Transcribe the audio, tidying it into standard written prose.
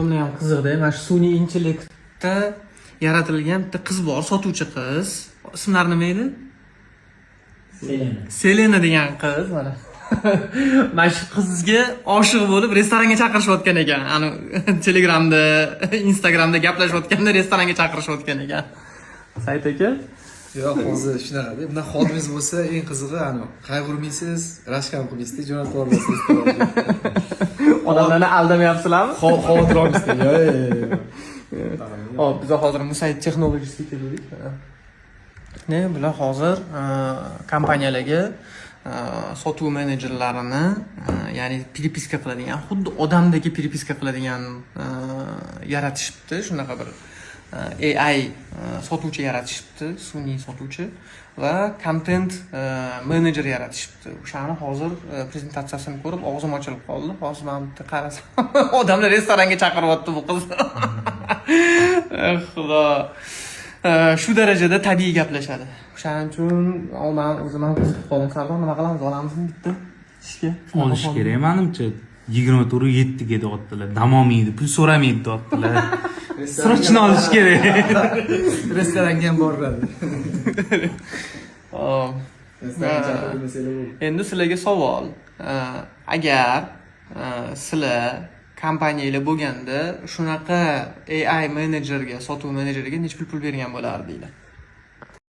bilan ham qiziqda. Mana shu sun'iy intellektda yaratilgan bitta qiz bor, sotuvchi qiz. Ismlari nima edi? Selena degan qiz mana. Mana shu qizga oshiq bo'lib restoranga chaqirishayotgan ekan. Ani Telegramda, Instagramda gaplashayotganda restoranga chaqirishayotgan ekan. Sayt aka? Yo'q, hozir shunaqa-da. Bundan xodimingiz bo'lsa, eng qizig'i qayg'urmaysiz, rashkam qilmaysiz, jo'natib yuborasiz. Odamlarni aldamayapsizlarmi? Xavotir olmaysiz. Hop, biz hozir Musayt Technologiesga keldik. Ne, bular hozir kompaniyalarga sotuv menejerlarini, ya'ni peripiska qiladigan, xuddi odamdagi peripiska qiladigan yaratishibdi, shunaqa bir AI sotuvchi yaratishibdi, sun'iy sotuvchi va content menejer yaratishibdi. O'shani hozir prezentatsiyasini ko'rib og'zim ochilib qoldi. Hozir men bitta qarasam, odamlar restoranga chaqiryapti bu qiz. Xudo. Shu darajada tabiiy gaplashadi. O'shaning uchun men o'zim ham qiziqib qoldim. Sardor, nima qilamiz? Olamizmi bitta ishga? Olish kerak menimcha. 24/7 ga deyaptilar. Dam olmaydi, pul so'ramaydi deyaptilar. Srochni olish kerak. Restoranga ham boradi. Endi sizlarga savol. Agar sizlar kompaniyalar bo'lganda shunaqa AI menejerga, sotuv menejeriga necha pul bergan bo'lardinglar?